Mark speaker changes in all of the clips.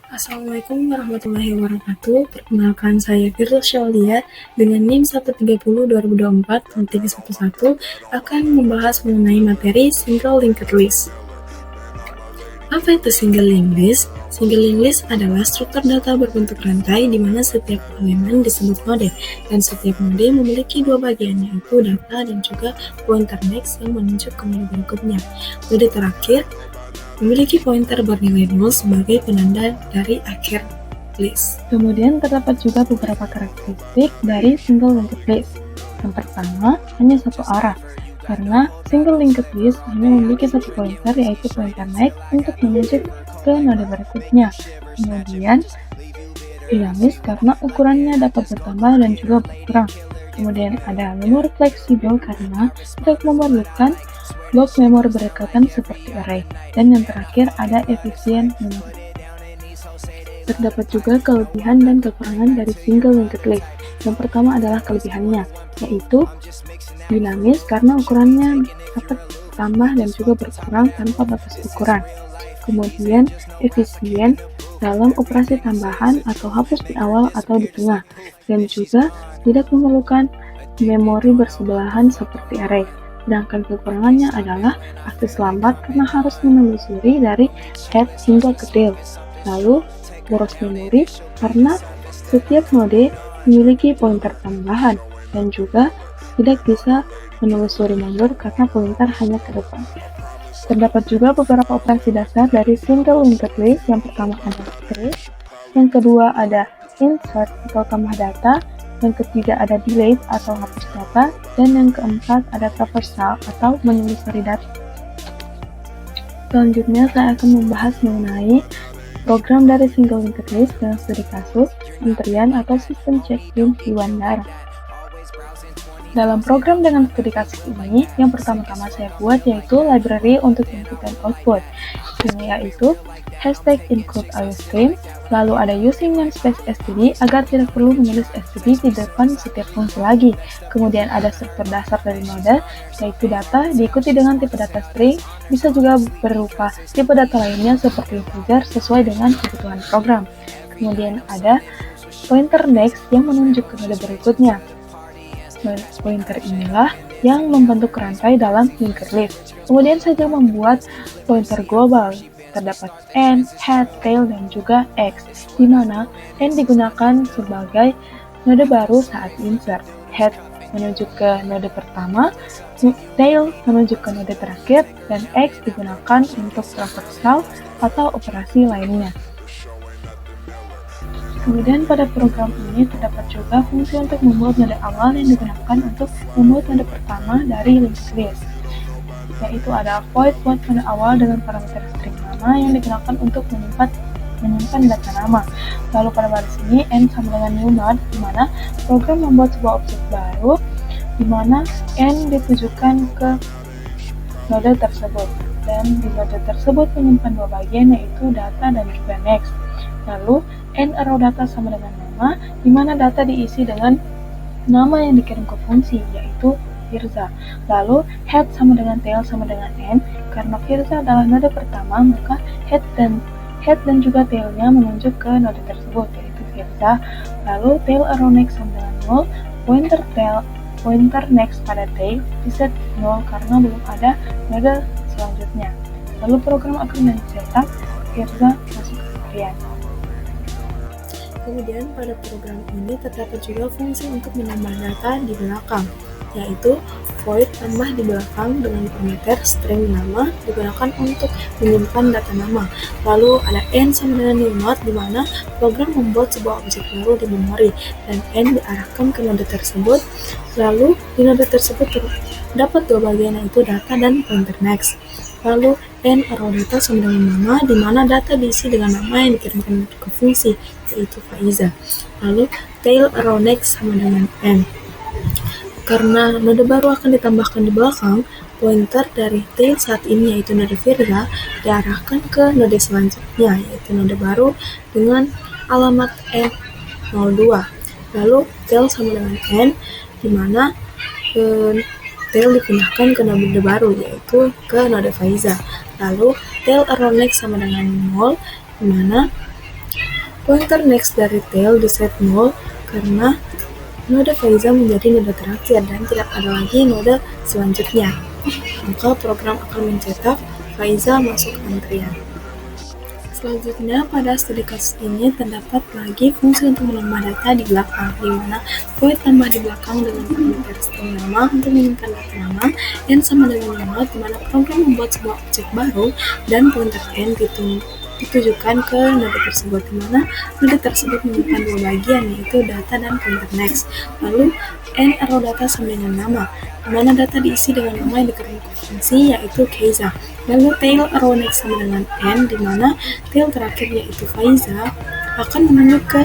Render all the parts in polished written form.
Speaker 1: Assalamualaikum warahmatullahi wabarakatuh. Perkenalkan saya Firdaus Syaulia dengan NIM 130-2024-311 akan membahas mengenai materi single linked list. Apa itu single linked list? Single linked list adalah struktur data berbentuk rantai di mana setiap elemen disebut node dan setiap node memiliki dua bagian, yaitu data dan juga pointer next yang menunjuk ke node berikutnya. Node terakhir memiliki pointer bernilai 0 sebagai penanda dari akhir list.
Speaker 2: Kemudian terdapat juga beberapa karakteristik dari single linked list. Yang pertama, hanya satu arah, karena single linked list hanya memiliki satu pointer, yaitu pointer next untuk menuju ke node berikutnya. Kemudian, dinamis karena ukurannya dapat bertambah dan juga berkurang. Kemudian ada memori fleksibel karena tidak memerlukan blok memori berdekatan seperti array. Dan yang terakhir ada efisien memori. Terdapat juga kelebihan dan kekurangan dari single linked list. Yang pertama adalah kelebihannya, yaitu dinamis karena ukurannya dapat bertambah dan juga berkurang tanpa batas ukuran. Kemudian efisien dalam operasi tambahan atau hapus di awal atau di tengah, dan juga tidak memerlukan memori bersebelahan seperti array. Sedangkan kekurangannya adalah akses lambat karena harus menelusuri dari head hingga ke tail. Lalu boros memori karena setiap node memiliki pointer tambahan dan juga tidak bisa menelusuri mundur karena pointer hanya ke depan. Terdapat juga beberapa operasi dasar dari single linked list. Yang pertama ada trace, yang kedua ada insert atau tambah data, yang ketiga ada delete atau hapus data, dan yang keempat ada traversal atau menelusuri data. Selanjutnya saya akan membahas mengenai program dari single linked list dengan studi kasus, antrian, atau sistem check-in di bandara. Dalam program dengan studi kasus ini, yang pertama-tama saya buat yaitu library untuk input dan output. Ini yaitu hashtag include iostream, lalu ada using namespace std agar tidak perlu menulis std di depan setiap fungsi lagi. Kemudian ada struktur dasar dari node, yaitu data diikuti dengan tipe data string, bisa juga berupa tipe data lainnya seperti integer sesuai dengan kebutuhan program. Kemudian ada pointer next yang menunjuk ke node berikutnya. Pointer inilah yang membentuk rantai dalam linked list. Kemudian saja membuat pointer global. Terdapat n, head, tail, dan juga x, di mana n digunakan sebagai node baru saat insert. Head menuju ke node pertama, tail menuju ke node terakhir, dan x digunakan untuk traversal atau operasi lainnya. Kemudian pada program ini terdapat juga fungsi untuk membuat node awal yang digunakan untuk membuat node pertama dari linked list, yaitu ada void buat node awal dengan parameter string nama yang digunakan untuk menyimpan data nama. Lalu pada baris ini n sama dengan new node, di mana program membuat sebuah objek baru di mana n ditujukan ke node tersebut, dan di node tersebut menyimpan dua bagian, yaitu data dan juga next. Lalu n arrow data sama dengan nama, di mana data diisi dengan nama yang dikirim ke fungsi, yaitu Firza. Lalu head sama dengan tail sama dengan n, karena Firza adalah node pertama, maka head dan juga tailnya menunjuk ke node tersebut, yaitu Firza. Lalu tail arrow next sama dengan 0, pointer next pada tail diset 0 karena belum ada node selanjutnya. Lalu program akan mencetak Firza masuk ke harian.
Speaker 1: Kemudian pada program ini terdapat juga fungsi untuk menambah data di belakang, yaitu void tambah di belakang dengan parameter string nama digunakan untuk menyimpan data nama. Lalu ada n sama dengan new node, di mana program membuat sebuah objek baru di memori dan n diarahkan ke node tersebut. Lalu di node tersebut terdapat dua bagian, yaitu data dan pointer next. Lalu n arrow data sama dengan nama, di mana data diisi dengan nama yang dikirimkan ke fungsi, yaitu Faiza. Lalu tail arrow next sama dengan n. Karena node baru akan ditambahkan di belakang, pointer dari tail saat ini, yaitu node Firza, diarahkan ke node selanjutnya, yaitu node baru dengan alamat n02. Lalu tail sama dengan n, di mana tail dipindahkan ke node baru, yaitu ke node Faiza. Lalu tail arrow next sama dengan 0, di mana Pointer next dari tail diset 0 karena node Faiza menjadi node terakhir dan tidak ada lagi node selanjutnya. Maka program akan mencetak Faiza masuk antrian. Selanjutnya, pada studi kasus ini terdapat lagi fungsi untuk menambah data di belakang, di mana void tambah di belakang dengan parameter string nama untuk menyimpan data nama n sama dengan nama, di mana program membuat sebuah objek baru dan pointer n ditujukan ke node tersebut, di mana node tersebut menyimpan dua bagian, yaitu data dan pointer next. Lalu n arrow data sama dengan nama, di mana data diisi dengan nama yang dikerjakan fungsi, yaitu Keiza. Lalu tail arrow next sama dengan n, di mana tail terakhir yaitu Faiza akan menunjuk ke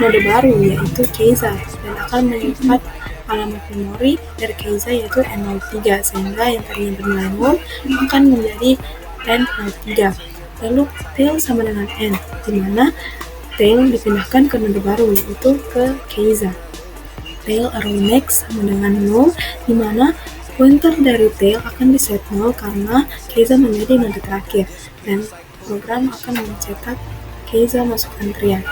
Speaker 1: node baru yaitu Keiza dan akan menyimpan alamat memori dari Keiza yaitu n03, sehingga yang tadinya bernilai 0 akan menjadi n03. Lalu tail sama dengan n, di mana tail dipindahkan ke node baru yaitu ke Keiza. Tail arrow next sama dengan 0, di mana pointer dari tail akan diset 0 karena Keiza menjadi node terakhir, dan program akan mencetak Keiza masuk antrian.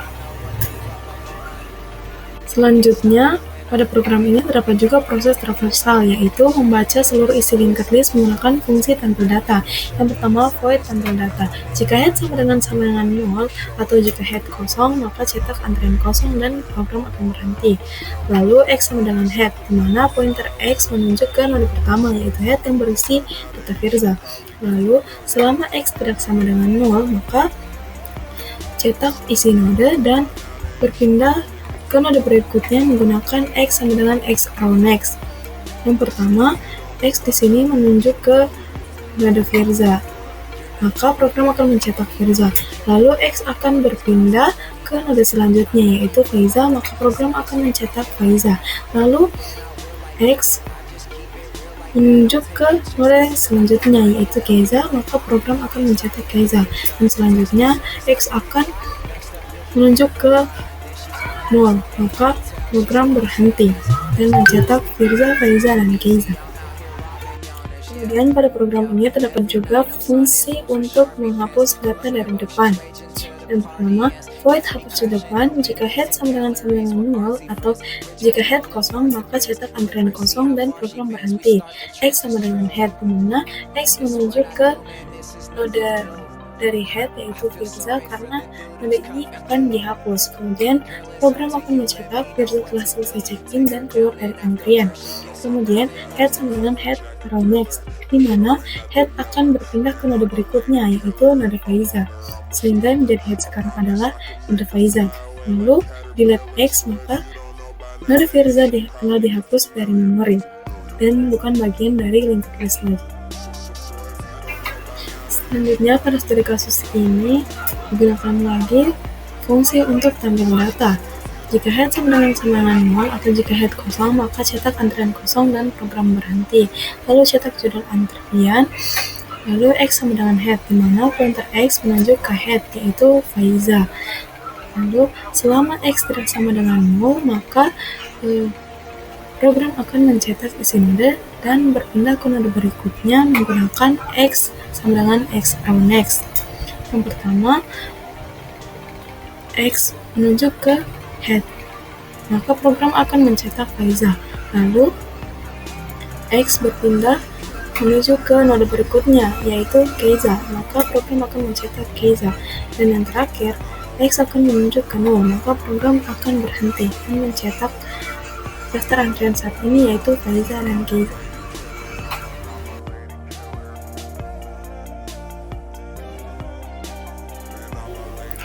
Speaker 1: Selanjutnya, pada program ini terdapat juga proses traversal, yaitu membaca seluruh isi linked list menggunakan fungsi tampil data. Yang pertama, void tampil data. Jika head sama dengan 0, atau jika head kosong, maka cetak antrian kosong dan program akan berhenti. Lalu, x sama dengan head, di mana pointer x menunjuk ke node pertama, yaitu head yang berisi data Firza. Lalu, selama x tidak sama dengan 0, maka cetak isi node dan berpindah ke node berikutnya menggunakan x sama dengan x arrow next. Yang pertama, x di sini menunjuk ke node Firza, maka program akan mencetak Firza. Lalu x akan berpindah ke node selanjutnya yaitu Faiza, maka program akan mencetak Faiza. Lalu x menunjuk ke node selanjutnya yaitu Keiza, maka program akan mencetak Keiza. Dan selanjutnya x akan menunjuk ke 0, maka program berhenti dan mencetak Firza, Faiza, dan Keiza. Kemudian pada program ini terdapat juga fungsi untuk menghapus data dari depan. Yang pertama, void hapus di depan jika head sama dengan 0, atau jika head kosong maka cetak antrian kosong dan program berhenti. X sama dengan head, di mana x menunjuk ke node dari head yaitu Firza karena node ini akan dihapus. Kemudian program akan mencetak Firza telah selesai check-in dan keluar dari antrian. Kemudian head sama dengan head arrow next, di mana head akan berpindah ke node berikutnya yaitu node Faiza, sehingga menjadi head sekarang adalah node Faiza. Lalu delete x, maka node Firza telah dihapus dari memori dan bukan bagian dari linked list lagi. Selanjutnya, pada studi kasus ini digunakan lagi fungsi untuk tampil data. Jika head sama dengan 0 atau jika head kosong, maka cetak antrian kosong dan program berhenti. Lalu cetak judul antrian. Lalu x sama dengan head, di mana pointer x menunjuk ke head yaitu Faiza. Lalu selama x tidak sama dengan 0, maka program akan mencetak isi node dan berpindah ke node berikutnya menggunakan x sama dengan x arrow next. Yang pertama, x menunjuk ke head, maka program akan mencetak Faiza. Lalu x berpindah menuju ke node berikutnya yaitu Keiza, maka program akan mencetak Keiza. Dan yang terakhir, x akan menunjuk ke 0, maka program akan berhenti dan mencetak daftar antrian saat ini yaitu Faiza dan Keiza.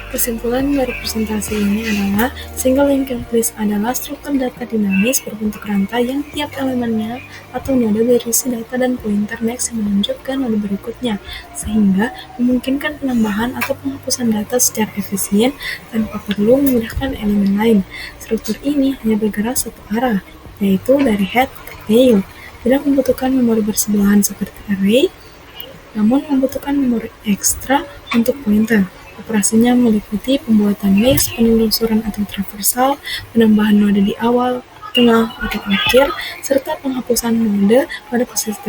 Speaker 1: Kesimpulan dari presentasi ini adalah single linked list adalah struktur data dinamis berbentuk rantai yang tiap elemennya atau node berisi data dan pointer next yang menunjuk ke node berikutnya, sehingga memungkinkan penambahan atau penghapusan data secara efisien tanpa perlu memindahkan elemen lain. Struktur ini hanya bergerak satu arah, yaitu dari head ke tail. Tidak membutuhkan memori bersebelahan seperti array, namun membutuhkan memori ekstra untuk pointer. Operasinya meliputi pembuatan list, penelusuran atau traversal, penambahan node di awal, tengah mikir, serta penghapusan mode pada posisi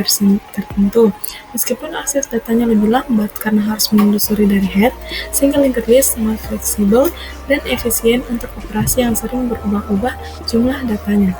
Speaker 1: tertentu. Meskipun akses datanya lebih lambat karena harus menelusuri dari head, single linked list sangat fleksibel dan efisien untuk operasi yang sering berubah-ubah jumlah datanya.